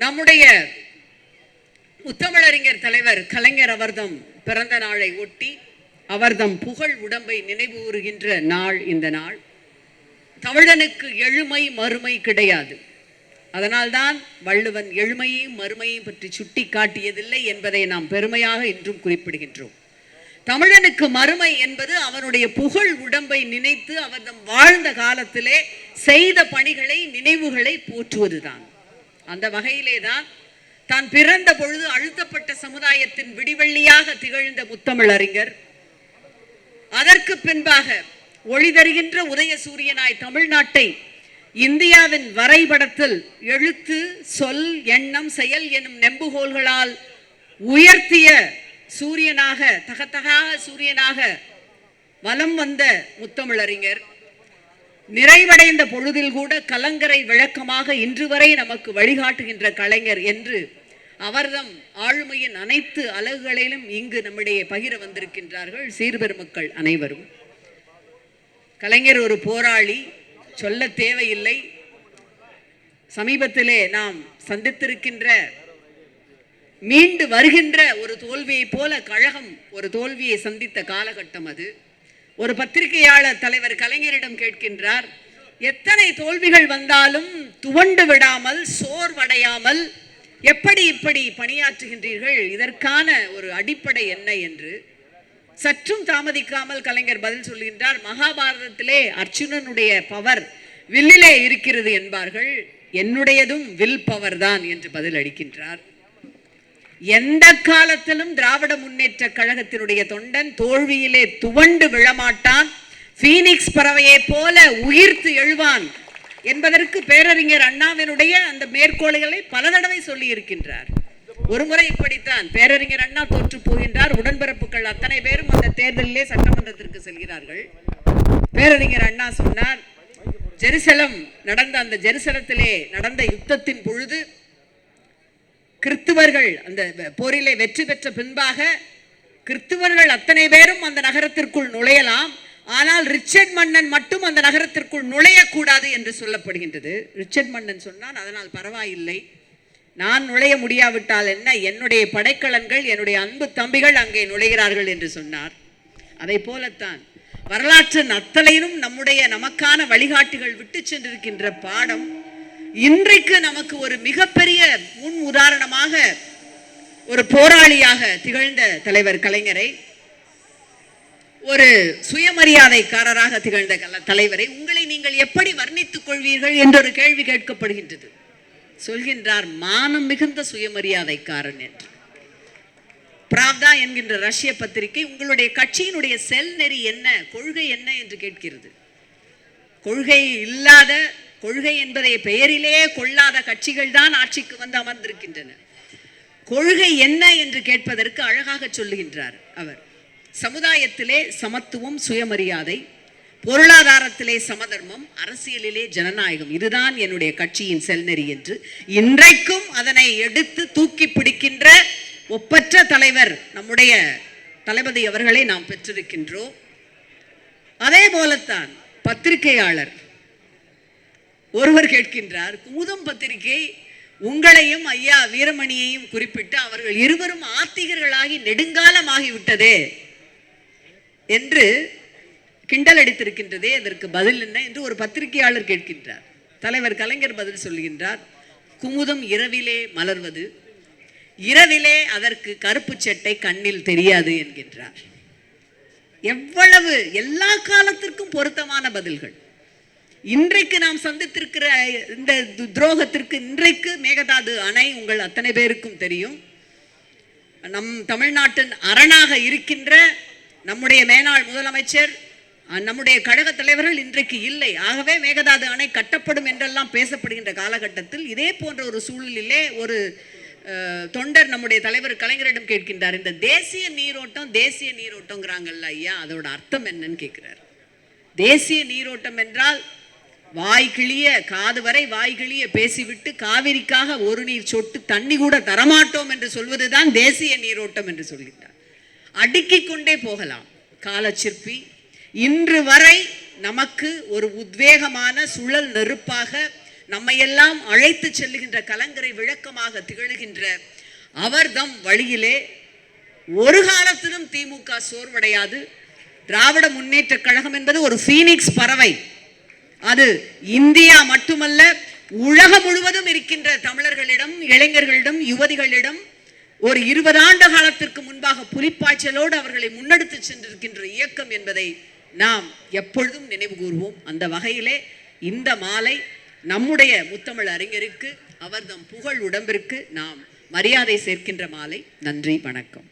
நம்முடைய முத்தமிழறிஞர் தலைவர் கலைஞர் அவர்தம் பிறந்த நாளை ஒட்டி அவர்தம் புகழ் உடம்பை நினைவுகூறுகின்ற நாள் இந்த நாள். தமிழனுக்கு எழுமை மறுமை கிடையாது. அதனால்தான் வள்ளுவன் எழுமையையும் மறுமையையும் பற்றி சுட்டி காட்டியதில்லை என்பதை நாம் பெருமையாக இன்றும் குறிப்பிடுகின்றோம். தமிழனுக்கு மறுமை என்பது அவனுடைய புகழ் உடம்பை நினைத்து அவர்தம் வாழ்ந்த காலத்திலே செய்த பணிகளை நினைவுகளை போற்றுவதுதான். அந்த வகையிலே தான் பிறந்த பொழுது அழுத்தப்பட்ட சமுதாயத்தின் விடிவெள்ளியாக திகழ்ந்த முத்தமிழறிஞர் அதற்கு பின்பாக ஒளி தருகின்ற உதய சூரியனாய் தமிழ்நாட்டை இந்தியாவின் வரைபடத்தில் எழுத்து, சொல், எண்ணம், செயல் எனும் நெம்புகோல்களால் உயர்த்திய சூரியனாக, தகத்தகாக சூரியனாக வலம் வந்த முத்தமிழறிஞர் நிறைவடைந்த பொழுதில் கூட கலங்கரை விளக்கமாக இன்று வரை நமக்கு வழிகாட்டுகின்ற கலைஞர் என்று அவர்தம் ஆளுமையின் அனைத்து அலகுகளிலும் இங்கு நம்மிடையே பகிர வந்திருக்கின்றார்கள் சீர்பெருமக்கள் அனைவரும். கலைஞர் ஒரு போராளி, சொல்ல தேவையில்லை. சமீபத்திலே நாம் சந்தித்திருக்கின்ற மீண்டு வருகின்ற ஒரு தோல்வியை போல கழகம் ஒரு தோல்வியை சந்தித்த காலகட்டம் அது. ஒரு பத்திரிகையாளர் தலைவர் கலைஞரிடம் கேட்கின்றார், எத்தனை தோல்விகள் வந்தாலும் துவண்டு விடாமல் சோர்வடையாமல் எப்படி இப்படி பணியாற்றுகின்றீர்கள், இதற்கான ஒரு அடிப்படை என்ன என்று. சற்றும் தாமதிக்காமல் கலைஞர் பதில் சொல்கின்றார், மகாபாரதத்திலே அர்ஜுனனுடைய பவர் வில்லிலே இருக்கிறது என்பார்கள், என்னுடையதும் வில் பவர் தான் என்று பதில் அளிக்கின்றார். எந்த காலத்திலும் திராவிட முன்னேற்ற கழகத்தினுடைய தொண்டன் தோல்வியிலே துவண்டு விழமாட்டான், பீனிக்ஸ் பறவையை போல உயிர்த்து எழுவான் என்பதற்கு பேரறிஞர் அண்ணாவினுடைய அந்த மேற்கோள்களை பல தடவை சொல்லி இருக்கின்றார். ஒரு முறை இப்படித்தான் பேரறிஞர் அண்ணா தோற்று போகின்றார். உடன்பிறப்புகள் அத்தனை பேரும் அந்த தேர்தலிலே சட்டமன்றத்திற்கு செல்கிறார்கள். பேரறிஞர் அண்ணா சொன்னார், ஜெருசலம் நடந்த அந்த ஜெருசலத்திலே நடந்த யுத்தத்தின் பொழுது கிறிஸ்துவர்கள் அந்த போரிலே வெற்றி பெற்ற பின்பாக கிறிஸ்துவர்கள் அத்தனை பேரும் அந்த நகரத்திற்குள் நுழையலாம், ஆனால் ரிச்சர்ட் மன்னன் மட்டும் அந்த நகரத்திற்குள் நுழையக்கூடாது என்று சொல்லப்படுகின்றது. ரிச்சர்ட் மன்னன் சொன்னான், அதனால் பரவாயில்லை, நான் நுழைய முடியாவிட்டால் என்ன, என்னுடைய படைக்கலன்கள் என்னுடைய அன்பு தம்பிகள் அங்கே நுழைகிறார்கள் என்று சொன்னார். அதை போலத்தான் வரலாற்றின் அத்தனையிலும் நமக்கான வழிகாட்டிகள் விட்டு சென்றிருக்கின்ற பாடம் இன்றைக்கு நமக்கு ஒரு மிகப்பெரிய முன் உதாரணமாக ஒரு போராளியாக திகழ்ந்த தலைவர் கலைஞரை, ஒரு சுயமரியாதைக்காரராக திகழ்ந்த தலைவரை உங்களை நீங்கள் எப்படி வர்ணித்துக் கொள்வீர்கள் என்ற ஒரு கேள்வி கேட்கப்படுகின்றது. சொல்கின்றார், மானம் மிகுந்த சுயமரியாதைக்காரன் என்று. பிராவ்தா என்கின்ற ரஷ்ய பத்திரிகை உங்களுடைய கட்சியினுடைய செல் நெறி என்ன, கொள்கை என்ன என்று கேட்கிறது. கொள்கை இல்லாத, கொள்கை என்பதை பெயரிலே கொள்ளாத கட்சிகள் தான் ஆட்சிக்கு வந்து அமர்ந்திருக்கின்றன. கொள்கை என்ன என்று கேட்பதற்கு அழகாக சொல்லுகின்றார் அவர். சமுதாயத்திலே சமத்துவம், சுயமரியாதை, பொருளாதாரத்திலே சமதர்மம், அரசியலிலே ஜனநாயகம், இதுதான் என்னுடைய கட்சியின் செல்நெறி என்று இன்றைக்கும் அதனை எடுத்து தூக்கி பிடிக்கின்ற ஒப்பற்ற தலைவர் நம்முடைய தளபதி அவர்களை நாம் பெற்றிருக்கின்றோம். அதே போலத்தான் பத்திரிகையாளர் ஒருவர் கேட்கின்றார், குமுதம் பத்திரிகை உங்களையும் ஐயா வீரமணியையும் குறிப்பிட்டு அவர்கள் இருவரும் ஆத்திகர்களாகி நெடுங்காலமாகிவிட்டதே என்று கிண்டல் அடித்திருக்கின்றதே, அதற்கு பதில் என்ன என்று ஒரு பத்திரிகையாளர் கேட்கின்றார். தலைவர் கலைஞர் பதில் சொல்கின்றார், குமுதம் இரவிலே மலர்வது, இரவிலே அதற்கு கருப்பு சட்டை கண்ணில் தெரியாது என்கின்றார். எவ்வளவு எல்லா காலத்திற்கும் பொருத்தமான பதில்கள். இன்றைக்கு நாம் சந்தித்திருக்கிற இந்த துரோகத்திற்கு இன்றைக்கு மேகதாது அணை உங்கள் அத்தனை பேருக்கும் தெரியும். நம் தமிழ்நாட்டின் அரணாக இருக்கின்ற நம்முடைய மேனாள் முதலமைச்சர், நம்முடைய கழக தலைவர்கள் இன்றைக்கு இல்லை. ஆகவே மேகதாது அணை கட்டப்படும் என்றெல்லாம் பேசப்படுகின்ற காலகட்டத்தில் இதே போன்ற ஒரு சூழலிலே ஒரு தொண்டர் நம்முடைய தலைவர் கலைஞரிடம் கேட்கின்றார், இந்த தேசிய நீரோட்டம்ங்கிறாங்கல்ல ஐயா, அதோட அர்த்தம் என்னன்னு கேட்கிறார். தேசிய நீரோட்டம் என்றால் வாய்கிளிய காது வரை வாய்கிளிய பேசிவிட்டு காவிரிக்காக ஒரு நீர் சொட்டு தண்ணி கூட தரமாட்டோம் என்று சொல்வதுதான் தேசிய நீரோட்டம் என்று சொல்கின்றார். அடுக்கிக் கொண்டே போகலாம். காலச்சிற்பி இன்று வரை நமக்கு ஒரு உத்வேகமான சுழல் நெருப்பாக நம்மையெல்லாம் அழைத்து செல்லுகின்ற கலங்கரை விளக்கமாக திகழ்கின்ற அவர்தம் வழியிலே ஒரு காலத்திலும் திமுக சோர்வடையாது. திராவிட முன்னேற்ற கழகம் என்பது ஒரு பீனிக்ஸ் பறவை. அது இந்தியா மட்டுமல்ல, உலகம் முழுவதும் இருக்கின்ற தமிழர்களிடம், இளைஞர்களிடம், யுவதிகளிடம் ஒரு 20 ஆண்டு காலத்திற்கு முன்பாக புலிப்பாய்ச்சலோடு அவர்களை முன்னெடுத்து சென்றிருக்கின்ற இயக்கம் என்பதை நாம் எப்பொழுதும் நினைவு கூறுவோம். அந்த வகையிலே இந்த மாலை நம்முடைய முத்தமிழ் அறிஞருக்கு, அவர்தம் புகழ் உடம்பிற்கு நாம் மரியாதை சேர்க்கின்ற மாலை. நன்றி, வணக்கம்.